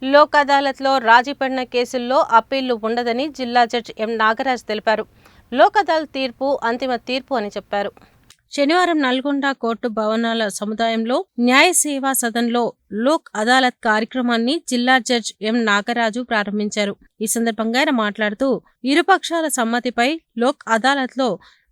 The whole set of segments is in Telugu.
లోక్ అదాలత్లో రాజీ పడిన కేసుల్లో అప్పీళ్లు ఉండదని జిల్లా జడ్జి ఎం నాగరాజ్ తెలిపారు. లోక్ అదాలత్ తీర్పు అంతిమ తీర్పు అని చెప్పారు. శనివారం నల్గొండ కోర్టు భవనాల సముదాయంలో న్యాయ సేవా సదన్లో లోక్ అదాలత్ కార్యక్రమాన్ని జిల్లా జడ్జి ఎం నాగరాజు ప్రారంభించారు. ఈ సందర్భంగా ఆయన మాట్లాడుతూ ఇరుపక్షాల సమ్మతిపై లోక్ అదాలత్లో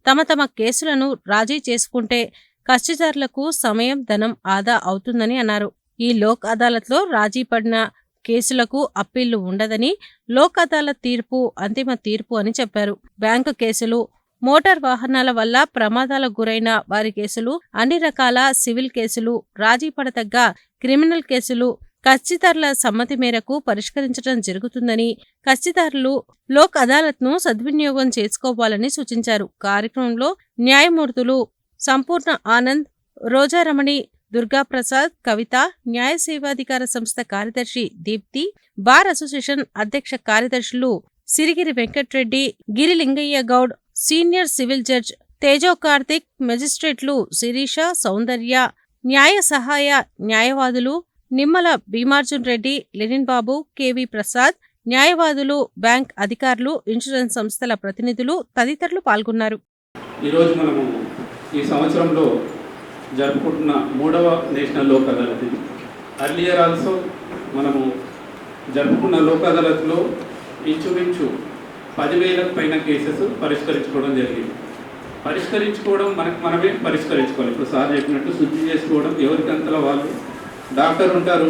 తమ కేసులను రాజీ చేసుకుంటే కక్షిదారులకు సమయం, ధనం ఆదా అవుతుందని అన్నారు. ఈ లోక్ అదాలత్లో రాజీ పడిన కేసులకు అప్పీళ్లు ఉండదని, లోక్ అదాలత్ తీర్పు అంతిమ తీర్పు అని చెప్పారు. బ్యాంకు కేసులు, మోటార్ వాహనాల వల్ల ప్రమాదాలకు గురైన వారి కేసులు, అన్ని రకాల సివిల్ కేసులు, రాజీ పడతగ్గ క్రిమినల్ కేసులు కక్షిదారుల సమ్మతి మేరకు పరిష్కరించడం జరుగుతుందని, కక్షిదారులు లోక్ అదాలత్ను సద్వినియోగం చేసుకోవాలని సూచించారు. కార్యక్రమంలో న్యాయమూర్తులు సంపూర్ణ ఆనంద్, రోజారమణి, దుర్గాప్రసాద్, కవిత, న్యాయ సేవాధికార సంస్థ కార్యదర్శి దీప్తి, బార్ అసోసియేషన్ అధ్యక్ష కార్యదర్శులు Sirigiri Venkatreddy, Girilingaiah Goud, senior civil judge Tejo Karthik, మెజిస్ట్రేట్లు శిరీష, సౌందర్య, న్యాయ సహాయ న్యాయవాదులు నిమ్మల భీమార్జున్ రెడ్డి, లెనిన్ బాబు, కెవి ప్రసాద్, న్యాయవాదులు, బ్యాంక్ అధికారులు, ఇన్సూరెన్స్ సంస్థల ప్రతినిధులు తదితరులు పాల్గొన్నారు. ఈరోజు మనము ఈ సంవత్సరంలో జరుపుకుంటున్న 3వ national Lok Adalat. Earlier also మనము జరుపుకున్న లోక్ అదాలత్లో ఇంచుమించు 10,000 పైన కేసెస్ పరిష్కరించుకోవడం జరిగింది. పరిష్కరించుకోవడం మనమే పరిష్కరించుకోవాలి. ఇప్పుడు సార్ చెప్పినట్టు శుద్ధి చేసుకోవడం ఎవరికంతలో వాళ్ళు. డాక్టర్ ఉంటారు,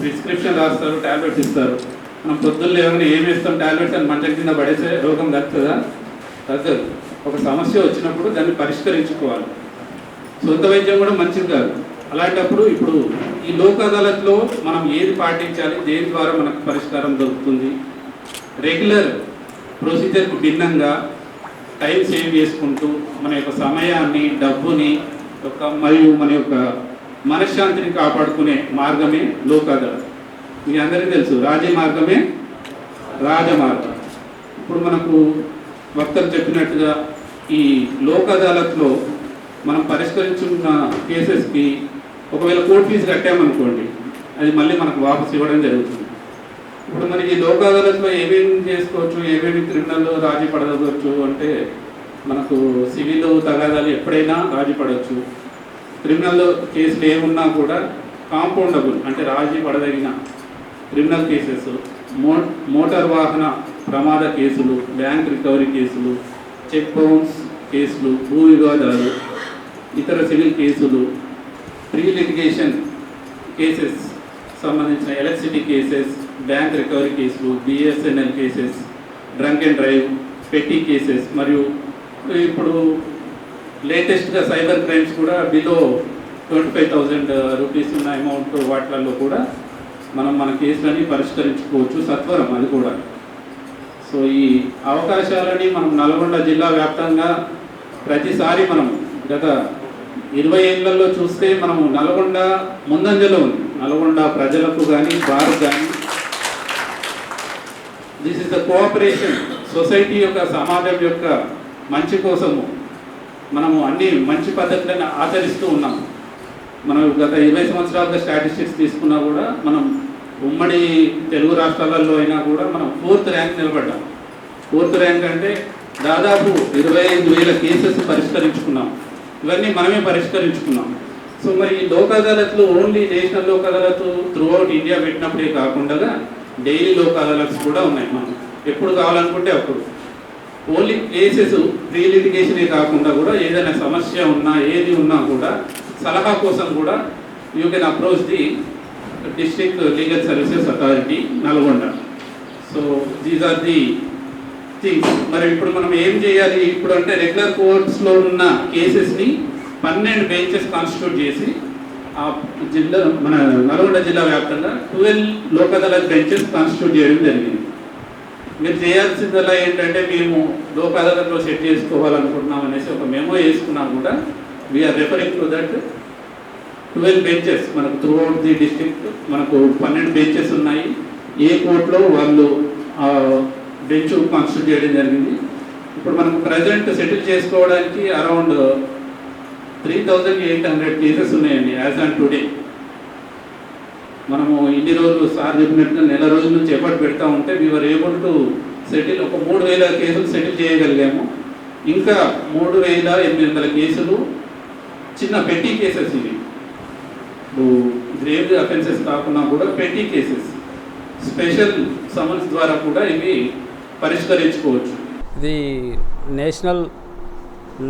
ప్రిస్క్రిప్షన్ రాస్తారు, ట్యాబ్లెట్స్ ఇస్తారు. మనం పొద్దున్న ఏమైనా ఏమి ఇస్తాం, ట్యాబ్లెట్స్ అని మంచం కింద పడేసే రోగం తగ్గుతుందా? తగ్గదు. ఒక సమస్య వచ్చినప్పుడు దాన్ని పరిష్కరించుకోవాలి. సొంత వైద్యం కూడా మంచిది కాదు. అలాంటప్పుడు ఇప్పుడు ఈ లోక్ అదాలత్లో మనం ఏది పాటించాలి, దేని ద్వారా మనకు పరిష్కారం దొరుకుతుంది, రెగ్యులర్ ప్రొసీజర్కు భిన్నంగా టైం సేవ్ చేసుకుంటూ మన యొక్క సమయాన్ని, డబ్బుని మరియు మన యొక్క మనశ్శాంతిని కాపాడుకునే మార్గమే లోక్ అదాలత్. మీ అందరికీ తెలుసు, రాజీ మార్గమే రాజమార్గం. ఇప్పుడు మనకు వక్తలు చెప్పినట్టుగా ఈ లోక్ అదాలత్లో మనం పరిష్కరించుకున్న కేసెస్కి ఒకవేళ కోర్టు ఫీజు కట్టామనుకోండి, అది మళ్ళీ మనకు వాపసు ఇవ్వడం జరుగుతుంది. ఇప్పుడు మనకి లోక్ అదాలత్లో ఏమేమి చేసుకోవచ్చు, ఏమేమి క్రిమినల్ రాజీ పడవచ్చు అంటే మనకు సివిల్ తగాదాలు ఎప్పుడైనా రాజీ పడవచ్చు. క్రిమినల్ కేసులు ఏమున్నా కూడా కాంపౌండబుల్ అంటే రాజీ పడదగిన క్రిమినల్ కేసెస్, మోటార్ వాహన ప్రమాద కేసులు, బ్యాంక్ రికవరీ కేసులు, చెక్ బౌన్స్ కేసులు, భూ వివాదాలు, ఇతర సివిల్ కేసులు, ప్రీ లిటిగేషన్ కేసెస్ సంబంధించిన ఎలక్ట్రిసిటీ కేసెస్, బ్యాంక్ రికవరీ కేసులు, BSNL cases, drunk and drive, పెట్టి కేసెస్, మరియు ఇప్పుడు లేటెస్ట్గా సైబర్ క్రైమ్స్ కూడా బిలో 25,000 రూపీస్ ఉన్న అమౌంట్ వాటిలలో కూడా మన కేసులని పరిష్కరించుకోవచ్చు సత్వరం, అది కూడా. సో ఈ అవకాశాలని మనం నల్గొండ జిల్లా వ్యాప్తంగా ప్రతిసారి మనం గత 20 ఏళ్లలో చూస్తే మనము నల్గొండ ముందంజలో ఉంది. నల్గొండ ప్రజలకు కానీ బార్కు కానీ this is the cooperation. Society యొక్క, సమాజం యొక్క మంచి కోసము మనము అన్ని మంచి పద్ధతులను ఆచరిస్తూ ఉన్నాము. మనం గత 20 సంవత్సరాలుగా స్టాటిస్టిక్స్ తీసుకున్నా కూడా మనం ఉమ్మడి తెలుగు రాష్ట్రాలలో అయినా కూడా మనం 4th ర్యాంక్ నిలబడ్డాం. 4th ర్యాంక్ అంటే దాదాపు 25,000 కేసెస్ పరిష్కరించుకున్నాం. ఇవన్నీ మనమే పరిష్కరించుకున్నాం. సో మరి ఈ లోక్ అదాలత్లు only national Lok Adalat throughout India పెట్టినప్పుడే కాకుండా డైలీ లోక్ అదాలత్స్ కూడా ఉన్నాయి. మనం ఎప్పుడు కావాలనుకుంటే అప్పుడు. ఓన్లీ కేసెస్ ప్రీ లిటిగేషనే కాకుండా కూడా ఏదైనా సమస్య ఉన్నా, ఏది ఉన్నా కూడా సలహా కోసం కూడా you can approach the district legal services authority Nalgonda. So these are the things. మరి ఇప్పుడు మనం ఏం చేయాలి? ఇప్పుడు అంటే రెగ్యులర్ కోర్ట్స్లో ఉన్న కేసెస్ని 12 బెంచెస్ కాన్స్టిట్యూట్ చేసి ఆ జిల్లా, మన నల్గొండ జిల్లా వ్యాప్తంగా 12 లోక్ అదాలత్ బెంచెస్ కాన్స్టిట్యూట్ చేయడం జరిగింది. మీరు చేయాల్సిందల్లా ఏంటంటే మేము లోక్ అదాలత్లో సెట్ చేసుకోవాలనుకుంటున్నాం అనేసి ఒక మెమో వేసుకున్నాం కూడా. We are referring to that 12 benches మనకు త్రూఅవుట్ ది డిస్ట్రిక్ట్. మనకు 12 బెంచెస్ ఉన్నాయి. ఏ కోర్టులో వాళ్ళు బెంచ్ కాన్స్టిట్యూట్ చేయడం జరిగింది. ఇప్పుడు మనకు ప్రజెంట్ సెటిల్ చేసుకోవడానికి అరౌండ్ 3,800 కేసెస్ ఉన్నాయండి యాజ్ ఆన్ టుడే. మనము ఇన్ని రోజులు సార్ చెప్పినట్టుగా నెల రోజుల నుంచి ఎఫర్ట్ పెడతా ఉంటే వీఆర్ ఏబుల్ టు సెటిల్ ఒక 3,000 కేసులు సెటిల్ చేయగలిగాము. ఇంకా 3,800 కేసులు చిన్న పెట్టి కేసెస్ ఇవి. గ్రేవ్ అఫెన్సెస్ కాకుండా కూడా పెట్టి కేసెస్ స్పెషల్ సమన్స్ ద్వారా కూడా ఇవి పరిష్కరించుకోవచ్చు. ఇది నేషనల్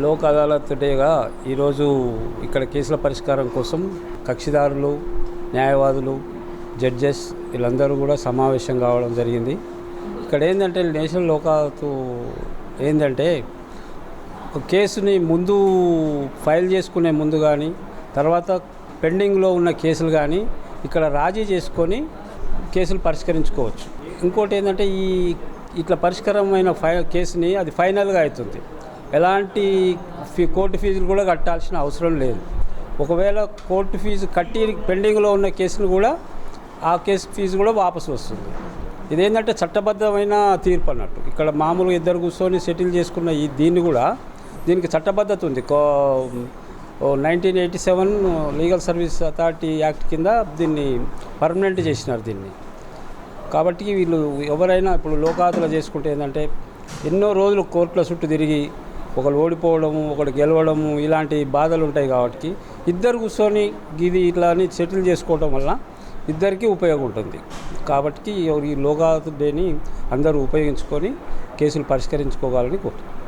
లోక్ అదాలత్ డేగా ఈరోజు ఇక్కడ కేసుల పరిష్కారం కోసం కక్షిదారులు, న్యాయవాదులు, జడ్జెస్ వీళ్ళందరూ కూడా సమావేశం కావడం జరిగింది. ఇక్కడ ఏంటంటే నేషనల్ లోక్ అదాలత్ ఏంటంటే ఒక కేసుని ముందు ఫైల్ చేసుకునే ముందు కానీ తర్వాత పెండింగ్లో ఉన్న కేసులు కానీ ఇక్కడ రాజీ చేసుకొని కేసులు పరిష్కరించుకోవచ్చు. ఇంకోటి ఏంటంటే ఇట్లా పరిష్కారమైన కేసుని అది ఫైనల్గా అవుతుంది. ఎలాంటి కోర్టు ఫీజులు కూడా కట్టాల్సిన అవసరం లేదు. ఒకవేళ కోర్టు ఫీజు కట్టి పెండింగ్లో ఉన్న కేసును కూడా ఆ కేసు ఫీజు కూడా వాపసు వస్తుంది. ఇదేంటంటే చట్టబద్ధమైన తీర్పు అన్నట్టు. ఇక్కడ మామూలుగా ఇద్దరు కూర్చొని సెటిల్ చేసుకున్న దీనికి చట్టబద్ధత ఉంది. 1987 లీగల్ సర్వీస్ అథారిటీ యాక్ట్ కింద దీన్ని పర్మనెంట్ చేసినారు దీన్ని. కాబట్టి వీళ్ళు ఎవరైనా ఇప్పుడు లోకాదులు చేసుకుంటే ఏంటంటే ఎన్నో రోజులు కోర్టుల చుట్టూ తిరిగి ఒకరు ఓడిపోవడము, ఒకరు గెలవడము ఇలాంటి బాధలు ఉంటాయి. కాబట్టి ఇద్దరు కూర్చొని ఇట్లా అని సెటిల్ చేసుకోవడం వల్ల ఇద్దరికీ ఉపయోగం ఉంటుంది. కాబట్టి ఈ లోక్ అదాలత్ డేని అందరూ ఉపయోగించుకొని కేసులు పరిష్కరించుకోవాలని కోరుతున్నాను.